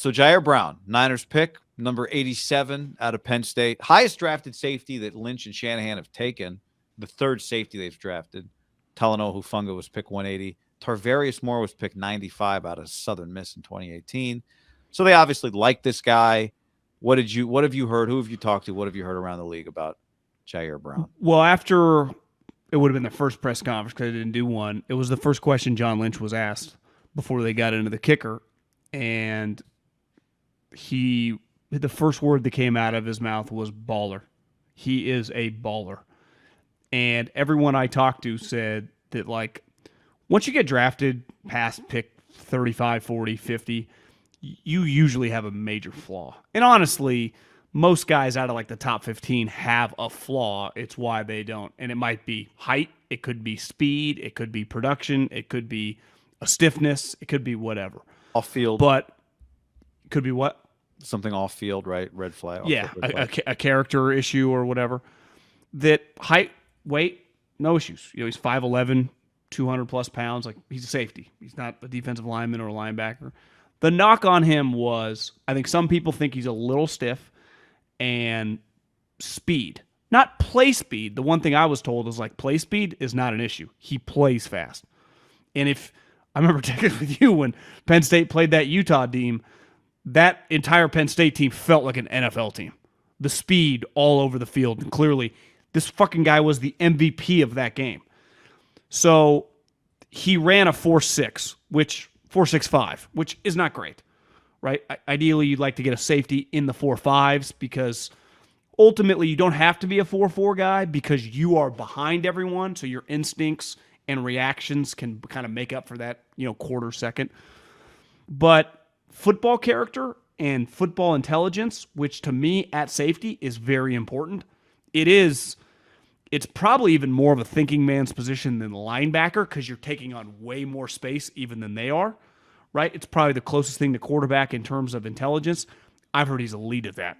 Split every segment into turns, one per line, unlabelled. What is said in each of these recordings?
So Ji'Ayir Brown, Niners pick, number 87 out of Penn State. Highest drafted safety that Lynch and Shanahan have taken. The third safety they've drafted. Talanoa Hufanga was pick 180. Tarvarius Moore was picked 95 out of Southern Miss in 2018. So they obviously like this guy. What have you heard? Who have you talked to? What have you heard around the league about Ji'Ayir Brown?
Well, after it would have been the first press conference because they didn't do one, it was the first question John Lynch was asked before they got into the kicker. And the first word that came out of his mouth was baller. He is a baller. And everyone I talked to said that, like, once you get drafted past pick 35, 40, 50, you usually have a major flaw. And honestly, most guys out of like the top 15 have a flaw. It's why they don't. And it might be height. It could be speed. It could be production. It could be a stiffness. It could be whatever.
Off field.
But it could be what?
Something off field, right? Red flag.
Yeah, a character issue or whatever. That height, weight, no issues. You know, he's 5'11", 200 plus pounds. Like, he's a safety. He's not a defensive lineman or a linebacker. The knock on him was, I think some people think he's a little stiff and speed. Not play speed. The one thing I was told is, like, play speed is not an issue. He plays fast. And if I remember taking with you when Penn State played that Utah team, that entire Penn State team felt like an NFL team. The speed all over the field. And clearly, this fucking guy was the MVP of that game. So he ran a 4.6, which 4.65, which is not great, right? Ideally, you'd like to get a safety in the 4.5s because ultimately you don't have to be a 4.4 guy because you are behind everyone, so your instincts and reactions can kind of make up for that, quarter second. But football character and football intelligence, which to me at safety is very important. It's probably even more of a thinking man's position than linebacker because you're taking on way more space even than they are, right? It's probably the closest thing to quarterback in terms of intelligence. I've heard he's elite at that.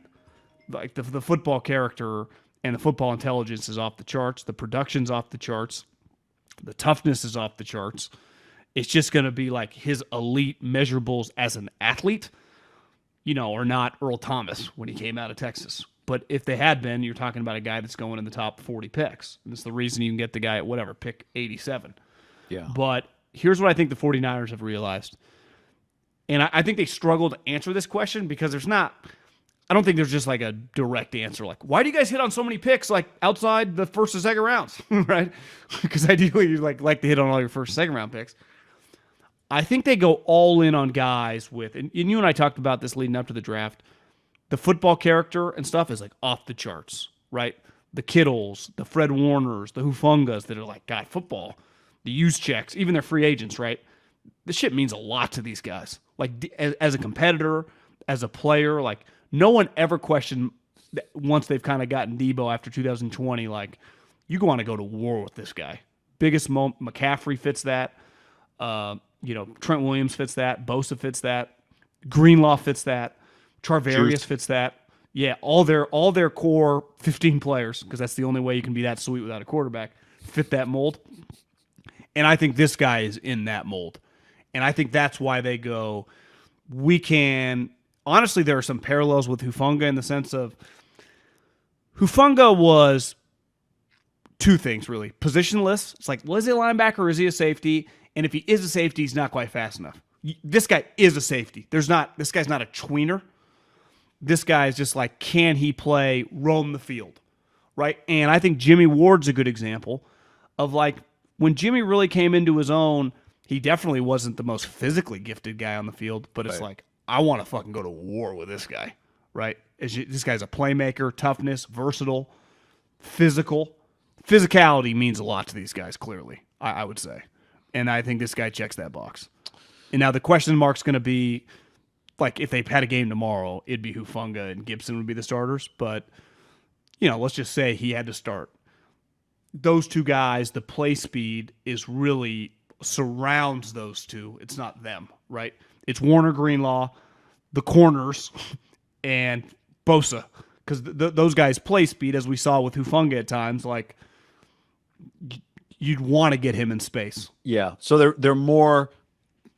Like the football character and the football intelligence is off the charts. The production's off the charts. The toughness is off the charts. It's just going to be like his elite measurables as an athlete, are not Earl Thomas when he came out of Texas. But if they had been, you're talking about a guy that's going in the top 40 picks. And that's the reason you can get the guy at whatever, pick 87.
Yeah.
But here's what I think the 49ers have realized. And I think they struggle to answer this question because I don't think there's just like a direct answer. Like, why do you guys hit on so many picks like outside the first and second rounds, right? Because ideally you like to hit on all your first and second round picks. I think they go all in on guys with, and you and I talked about this leading up to the draft, the football character and stuff is like off the charts, right? The Kittles, the Fred Warners, the Hufungas that are like, God, football, the use checks, even their free agents, right? This shit means a lot to these guys. Like as a competitor, as a player, like no one ever questioned once they've kind of gotten Debo after 2020, like you want to go to war with this guy. Biggest moment, McCaffrey fits that. Trent Williams fits that. Bosa fits that. Greenlaw fits that. Charvarius fits that. Yeah, all their core 15 players, because that's the only way you can be that sweet without a quarterback, fit that mold. And I think this guy is in that mold. And I think that's why they go, we can... Honestly, there are some parallels with Hufanga in the sense of Hufanga was two things, really. Positionless. It's like, well, is he a linebacker or is he a safety? And if he is a safety, he's not quite fast enough. This guy is a safety. This guy's not a tweener. This guy is just like, can he play, roam the field, right? And I think Jimmy Ward's a good example of like, when Jimmy really came into his own, he definitely wasn't the most physically gifted guy on the field, but it's like, I want to fucking go to war with this guy, right? This guy's a playmaker, toughness, versatile, physical. Physicality means a lot to these guys, clearly, I would say. And I think this guy checks that box. And now the question mark's going to be, like, if they had a game tomorrow, it'd be Hufanga and Gibson would be the starters. But, let's just say he had to start. Those two guys, the play speed is really surrounds those two. It's not them, right? It's Warner, Greenlaw, the corners, and Bosa. Because those guys play speed, as we saw with Hufanga at times. Like, you'd want to get him in space.
Yeah. So they're more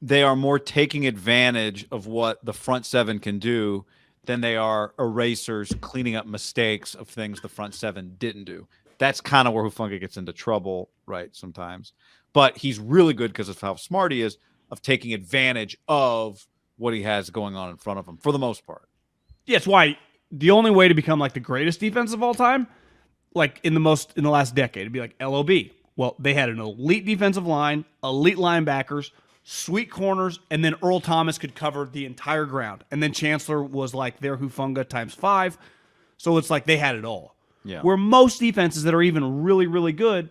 they are more taking advantage of what the front seven can do than they are erasers, cleaning up mistakes of things the front seven didn't do. That's kind of where Hufanga gets into trouble, right, sometimes. But he's really good because of how smart he is of taking advantage of what he has going on in front of him for the most part.
Yeah, it's why the only way to become like the greatest defense of all time, like in the last decade, it'd be like LOB. Well, they had an elite defensive line, elite linebackers, sweet corners, and then Earl Thomas could cover the entire ground. And then Chancellor was like their Hufanga times 5. So it's like they had it all.
Yeah.
Where most defenses that are even really, really good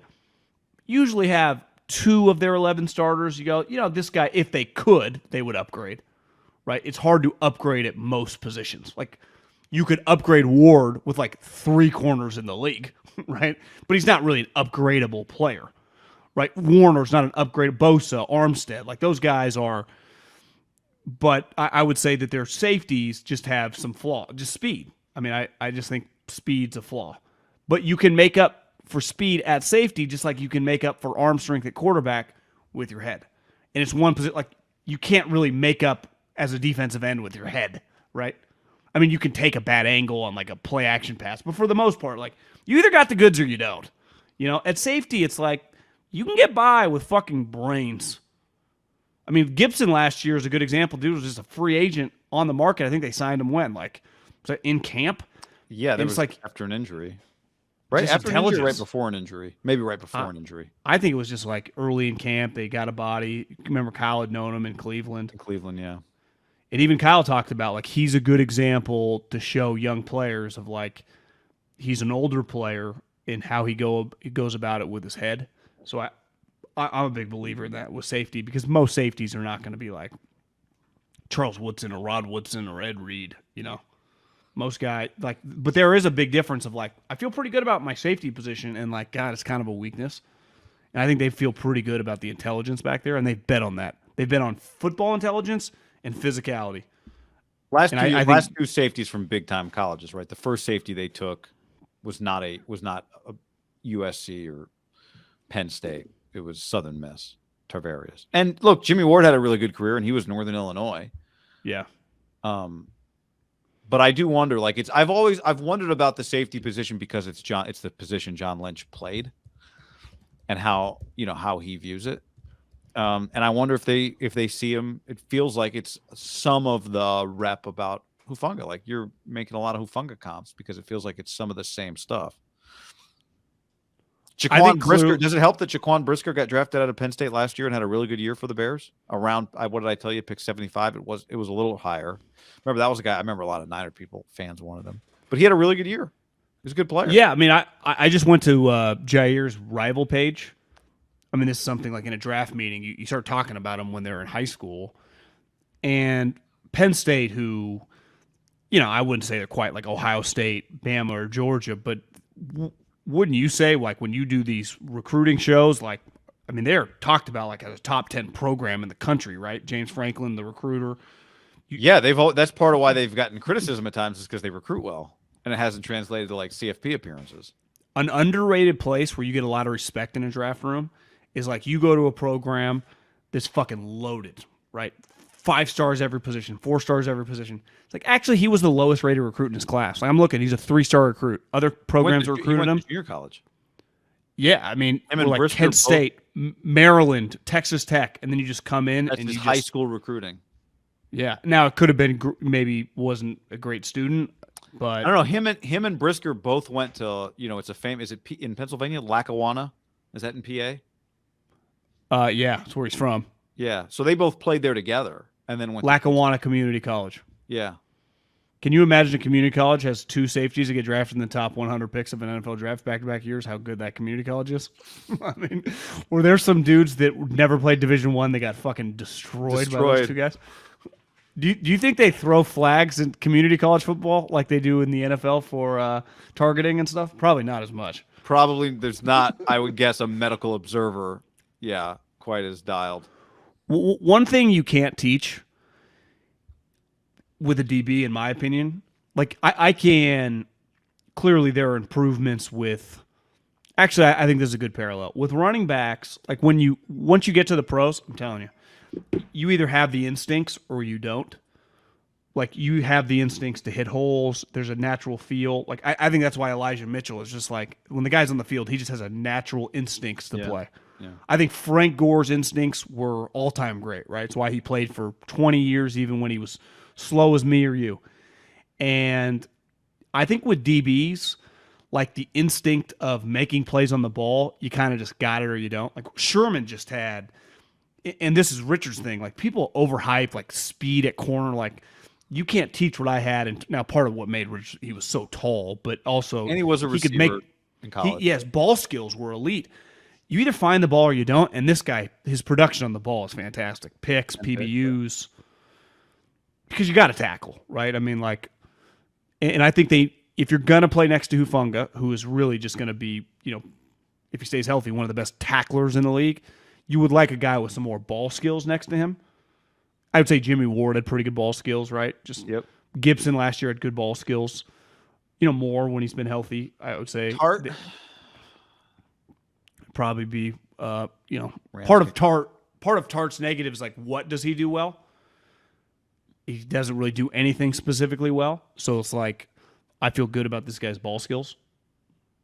usually have 2 of their 11 starters. You go, this guy, if they could, they would upgrade. Right? It's hard to upgrade at most positions. Like, you could upgrade Ward with like 3 corners in the league, right? But he's not really an upgradable player, right? Warner's not an upgrade. Bosa, Armstead, like those guys are. But I would say that their safeties just have some flaw, just speed. I mean, I just think speed's a flaw. But you can make up for speed at safety just like you can make up for arm strength at quarterback with your head. And it's one position, like you can't really make up as a defensive end with your head, right? I mean, you can take a bad angle on like a play action pass, but for the most part, like you either got the goods or you don't. At safety, it's like you can get by with fucking brains. I mean, Gibson last year is a good example. Dude was just a free agent on the market. I think they signed him when? Like, was that in camp?
Yeah, that was like after an injury. Right after an injury, right before an injury. Maybe right before an injury.
I think it was just like early in camp. They got a body. Remember Kyle had known him in Cleveland.
In Cleveland, yeah.
And even Kyle talked about like he's a good example to show young players of like he's an older player in how he goes about it with his head. So I'm a big believer in that with safety because most safeties are not going to be like Charles Woodson or Rod Woodson or Ed Reed, Most guys like, but there is a big difference of like I feel pretty good about my safety position and like God, it's kind of a weakness. And I think they feel pretty good about the intelligence back there, and they bet on that. They bet on football intelligence and physicality.
Last two safeties from big time colleges, right? The first safety they took was not a USC or Penn State. It was Southern Miss, Tarvarius. And look, Jimmy Ward had a really good career, and he was Northern Illinois.
Yeah.
But I do wonder, like I've wondered about the safety position because it's the position John Lynch played, and how he views it. And I wonder if they see him, it feels like it's some of the rep about Hufanga. Like you're making a lot of Hufanga comps because it feels like it's some of the same stuff. Jaquan Brisker, does it help that Jaquan Brisker got drafted out of Penn State last year and had a really good year for the Bears? Around, what did I tell you? Pick 75. It was a little higher. Remember, that was a guy, I remember a lot of Niner fans wanted him. But he had a really good year. He was a good player.
Yeah, I mean, I just went to Ji'Ayir's rival page. I mean, this is something like in a draft meeting, you start talking about them when they're in high school. And Penn State, who, I wouldn't say they're quite like Ohio State, Bama, or Georgia, but wouldn't you say, like, when you do these recruiting shows, like, I mean, they're talked about like as a top 10 program in the country, right? James Franklin, the recruiter.
Yeah, that's part of why they've gotten criticism at times is because they recruit well, and it hasn't translated to like CFP appearances. An
underrated place where you get a lot of respect in a draft room is like you go to a program that's fucking loaded, right? 5 stars every position, 4 stars every position. It's like, actually, he was the lowest rated recruit in his class. Like, I'm looking, he's a 3-star recruit. Other programs recruited him.
Junior college.
Yeah, I mean, like
Brisker,
Kent State, Maryland, Texas Tech, and then you just come in
and
you
high school recruiting.
Yeah. Now, it could have been maybe wasn't a great student, but
I don't know. Him and Brisker both went to, it's a famous, is it in Pennsylvania, Lackawanna? Is that in PA?
Yeah, that's where he's from.
Yeah, so they both played there together, and then went
Lackawanna Community College.
Yeah.
Can you imagine a community college has 2 safeties that get drafted in the top 100 picks of an NFL draft back-to-back years? How good that community college is? I mean, were there some dudes that never played Division I that got fucking destroyed by those 2 guys? Do you think they throw flags in community college football like they do in the NFL for targeting and stuff? Probably not as much.
Probably there's not, I would guess, a medical observer, quite as dialed.
One thing you can't teach with a DB, in my opinion, like I can, clearly there are improvements with, actually I think this is a good parallel. With running backs, like once you get to the pros, I'm telling you, you either have the instincts or you don't. Like, you have the instincts to hit holes. There's a natural feel. Like, I think that's why Elijah Mitchell is just like, when the guy's on the field, he just has a natural instincts to play.
Yeah.
I think Frank Gore's instincts were all-time great, right? It's why he played for 20 years, even when he was slow as me or you. And I think with DBs, like, the instinct of making plays on the ball, you kind of just got it or you don't. Like, Sherman just had, and this is Richard's thing, like, people overhype, like, speed at corner, like, you can't teach what I had. And now part of what made Richard, he was so tall, but also
And he was a receiver in college.
Yes, ball skills were elite. You either find the ball or you don't. And this guy, his production on the ball is fantastic. Picks, PBUs, because you got to tackle, right? I mean, like, and I think if you're going to play next to Hufanga, who is really just going to be, if he stays healthy, one of the best tacklers in the league, you would like a guy with some more ball skills next to him. I would say Jimmy Ward had pretty good ball skills, right? Just Gibson last year had good ball skills. More when he's been healthy, I would say.
Tart
probably be part of Tart's negative is like, what does he do well? He doesn't really do anything specifically well. So it's like, I feel good about this guy's ball skills.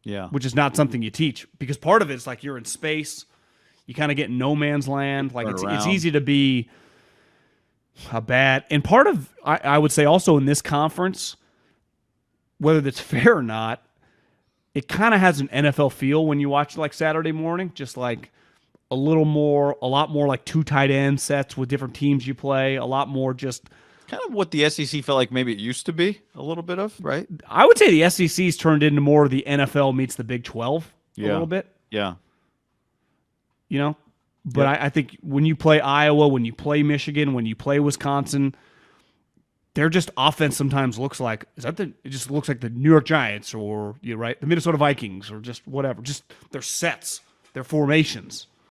Yeah.
Which is not something you teach, because part of it's like you're in space, you kind of get in no man's land. Like, it's easy to be bad. And part of, I would say also in this conference, whether that's fair or not, it kind of has an NFL feel when you watch like Saturday morning, just like a lot more like 2 tight end sets with different teams you play, a lot more just
kind of what the SEC felt like maybe it used to be a little bit of, right?
I would say the SEC's turned into more of the NFL meets the Big 12 a little bit.
Yeah.
But I think when you play Iowa, when you play Michigan, when you play Wisconsin, their just offense sometimes looks like, it just looks like the New York Giants or the Minnesota Vikings or just whatever. Just their sets, their formations.